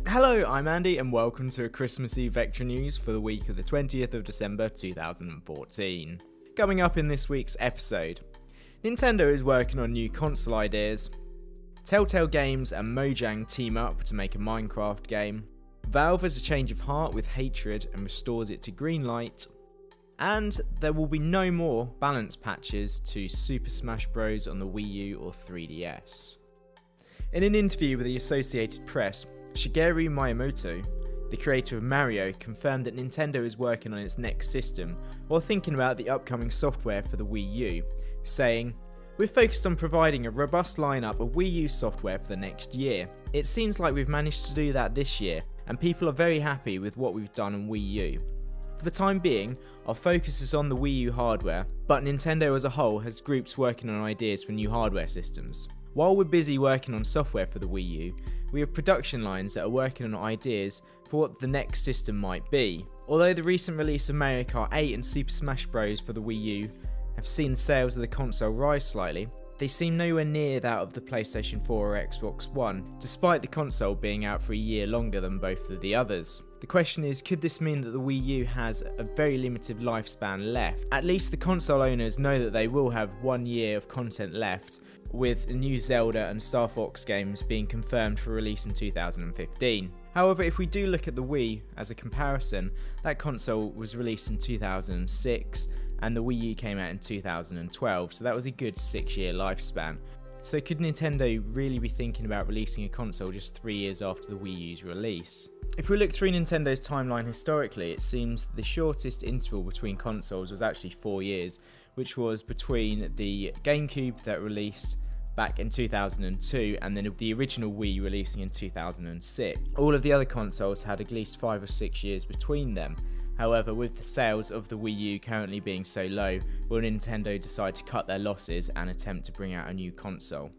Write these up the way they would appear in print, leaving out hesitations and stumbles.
Hello, I'm Andy and welcome to a Christmas Eve Vectra news for the week of the 20th of December 2014. Coming up in this week's episode, Nintendo is working on new console ideas, Telltale Games and Mojang team up to make a Minecraft game, Valve has a change of heart with Hatred and restores it to Greenlight, and there will be no more balance patches to Super Smash Bros. On the Wii U or 3DS. In an interview with the Associated Press, Shigeru Miyamoto, the creator of Mario, confirmed that Nintendo is working on its next system while thinking about the upcoming software for the Wii U, saying, "We're focused on providing a robust lineup of Wii U software for the next year. It seems like we've managed to do that this year, and people are very happy with what we've done on Wii U. For the time being, our focus is on the Wii U hardware, but Nintendo as a whole has groups working on ideas for new hardware systems. While we're busy working on software for the Wii U, we have production lines that are working on ideas for what the next system might be. Although the recent release of Mario Kart 8 and Super Smash Bros. For the Wii U have seen sales of the console rise slightly, they seem nowhere near that of the PlayStation 4 or Xbox One, despite the console being out for a year longer than both of the others. The question is, could this mean that the Wii U has a very limited lifespan left? At least the console owners know that they will have 1 year of content left, with the new Zelda and Star Fox games being confirmed for release in 2015. However, if we do look at the Wii as a comparison, that console was released in 2006 and the Wii U came out in 2012, so that was a good 6-year lifespan. So could Nintendo really be thinking about releasing a console just 3 years after the Wii U's release? If we look through Nintendo's timeline historically, it seems the shortest interval between consoles was actually 4 years, which was between the GameCube that released back in 2002 and then the original Wii releasing in 2006. All of the other consoles had at least 5 or 6 years between them. However, with the sales of the Wii U currently being so low, will Nintendo decide to cut their losses and attempt to bring out a new console?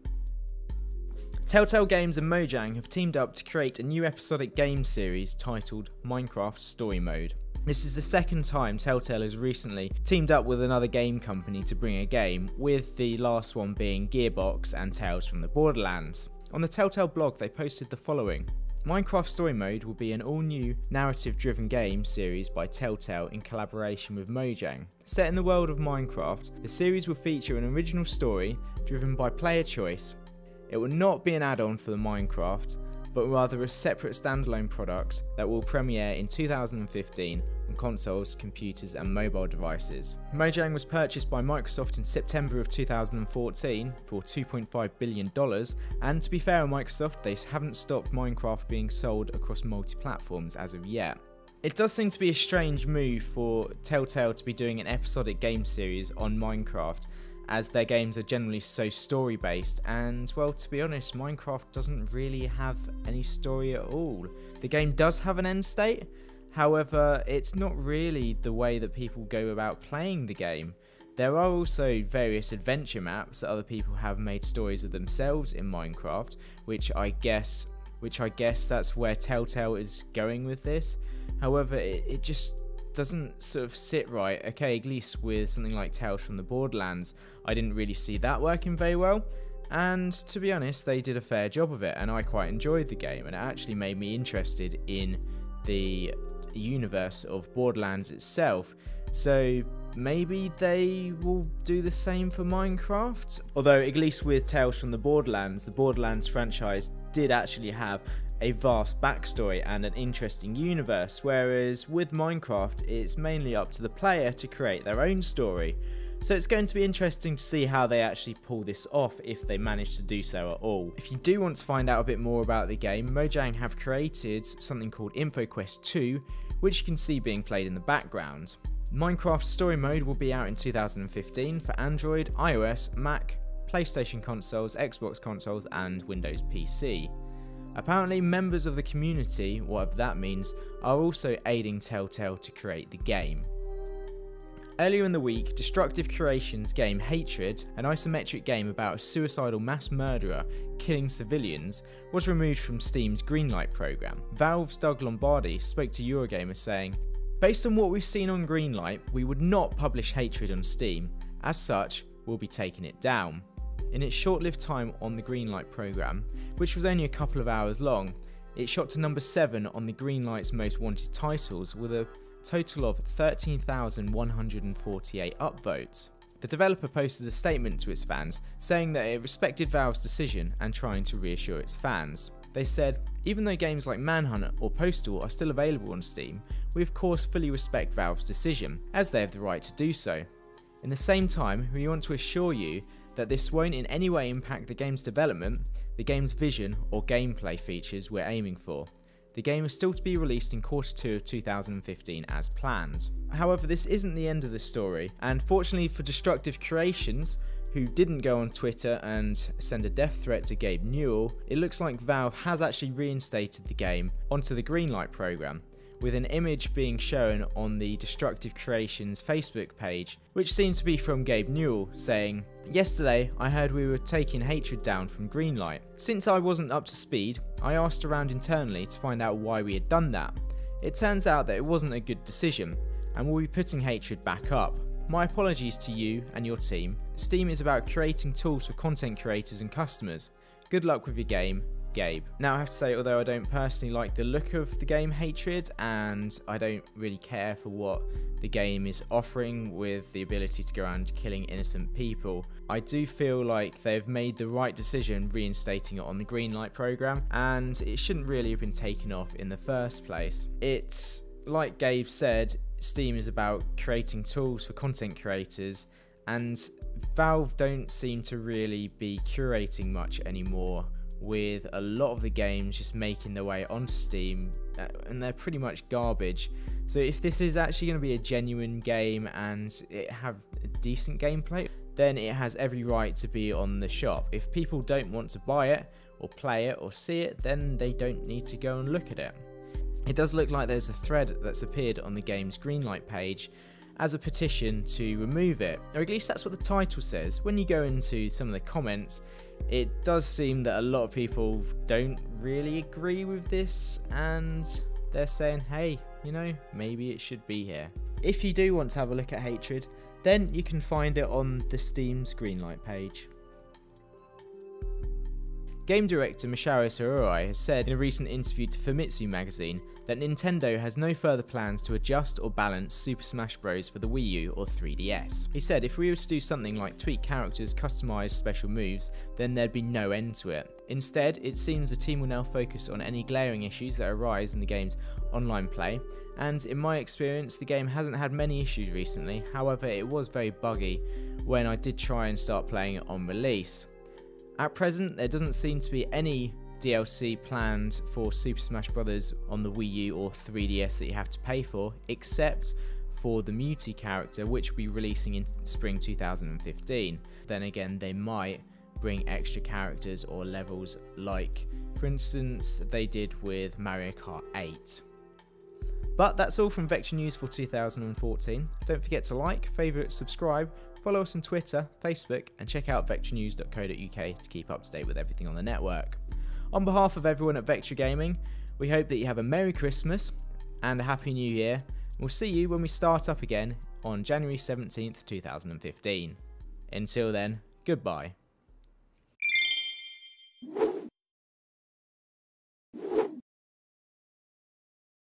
Telltale Games and Mojang have teamed up to create a new episodic game series titled Minecraft Story Mode. This is the second time Telltale has recently teamed up with another game company to bring a game, with the last one being Gearbox and Tales from the Borderlands. On the Telltale blog they posted the following: Minecraft Story Mode will be an all-new narrative-driven game series by Telltale in collaboration with Mojang. Set in the world of Minecraft, the series will feature an original story driven by player choice. It will not be an add-on for the Minecraft, but rather a separate standalone product that will premiere in 2015 on consoles, computers and mobile devices. Mojang was purchased by Microsoft in September of 2014 for $2.5 billion, and to be fair on Microsoft, they haven't stopped Minecraft being sold across multi-platforms as of yet. It does seem to be a strange move for Telltale to be doing an episodic game series on Minecraft, as their games are generally so story based, and well, to be honest, Minecraft doesn't really have any story at all. The game does have an end state, however it's not really the way that people go about playing the game. There are also various adventure maps that other people have made stories of themselves in Minecraft, which I guess that's where Telltale is going with this. However, it just doesn't sort of sit right. Okay, at least with something like Tales from the Borderlands, I didn't really see that working very well, and to be honest, they did a fair job of it, and I quite enjoyed the game, and it actually made me interested in the universe of Borderlands itself. So maybe they will do the same for Minecraft. Although at least with Tales from the Borderlands franchise did actually have a vast backstory and an interesting universe, whereas with Minecraft it's mainly up to the player to create their own story. So it's going to be interesting to see how they actually pull this off, if they manage to do so at all. If you do want to find out a bit more about the game, Mojang have created something called InfoQuest 2, which you can see being played in the background. Minecraft Story Mode will be out in 2015 for Android, iOS, Mac, PlayStation consoles, Xbox consoles and Windows PC. Apparently members of the community, whatever that means, are also aiding Telltale to create the game. Earlier in the week, Destructive Creations' game Hatred, an isometric game about a suicidal mass murderer killing civilians, was removed from Steam's Greenlight program. Valve's Doug Lombardi spoke to Eurogamer saying, "Based on what we've seen on Greenlight, we would not publish Hatred on Steam. As such, we'll be taking it down." In its short-lived time on the Greenlight program, which was only a couple of hours long, it shot to number 7 on the Greenlight's most wanted titles with a total of 13,148 upvotes. The developer posted a statement to its fans saying that it respected Valve's decision and trying to reassure its fans. They said, "Even though games like Manhunt or Postal are still available on Steam, we of course fully respect Valve's decision, as they have the right to do so. In the same time, we want to assure you that this won't in any way impact the game's development, the game's vision or gameplay features we're aiming for. The game is still to be released in Q2 of 2015 as planned." However, this isn't the end of the story, and fortunately for Destructive Creations, who didn't go on Twitter and send a death threat to Gabe Newell, it looks like Valve has actually reinstated the game onto the Greenlight program, with an image being shown on the Destructive Creations Facebook page, which seems to be from Gabe Newell, saying, "Yesterday I heard we were taking Hatred down from Greenlight. Since I wasn't up to speed, I asked around internally to find out why we had done that. It turns out that it wasn't a good decision, and we'll be putting Hatred back up. My apologies to you and your team. Steam is about creating tools for content creators and customers. Good luck with your game, Gabe." Now I have to say, although I don't personally like the look of the game Hatred, and I don't really care for what the game is offering with the ability to go around killing innocent people, I do feel like they've made the right decision reinstating it on the Greenlight program, and it shouldn't really have been taken off in the first place. It's like Gabe said, Steam is about creating tools for content creators, and Valve don't seem to really be curating much anymore, with a lot of the games just making their way onto Steam, and they're pretty much garbage. So if this is actually going to be a genuine game and it have a decent gameplay, then it has every right to be on the shop. If people don't want to buy it or play it or see it, then they don't need to go and look at it. It does look like there's a thread that's appeared on the game's Greenlight page as a petition to remove it, or at least that's what the title says. When you go into some of the comments, it does seem that a lot of people don't really agree with this, and they're saying, hey, you know, maybe it should be here. If you do want to have a look at Hatred, then you can find it on the Steam's Greenlight page. Game director Misaru Sakurai has said in a recent interview to Famitsu magazine that Nintendo has no further plans to adjust or balance Super Smash Bros. For the Wii U or 3DS. He said if we were to do something like tweak characters, customise special moves, then there'd be no end to it. Instead, it seems the team will now focus on any glaring issues that arise in the game's online play, and in my experience the game hasn't had many issues recently. However, it was very buggy when I did try and start playing it on release. At present, there doesn't seem to be any DLC planned for Super Smash Bros. On the Wii U or 3DS that you have to pay for, except for the Mewtwo character, which will be releasing in spring 2015. Then again, they might bring extra characters or levels, like, for instance, they did with Mario Kart 8. But that's all from Vectra News for 2014. Don't forget to like, favourite, subscribe, follow us on Twitter, Facebook, and check out vectranews.co.uk to keep up to date with everything on the network. On behalf of everyone at Vectra Gaming, we hope that you have a Merry Christmas and a Happy New Year. We'll see you when we start up again on January 17th, 2015. Until then, goodbye.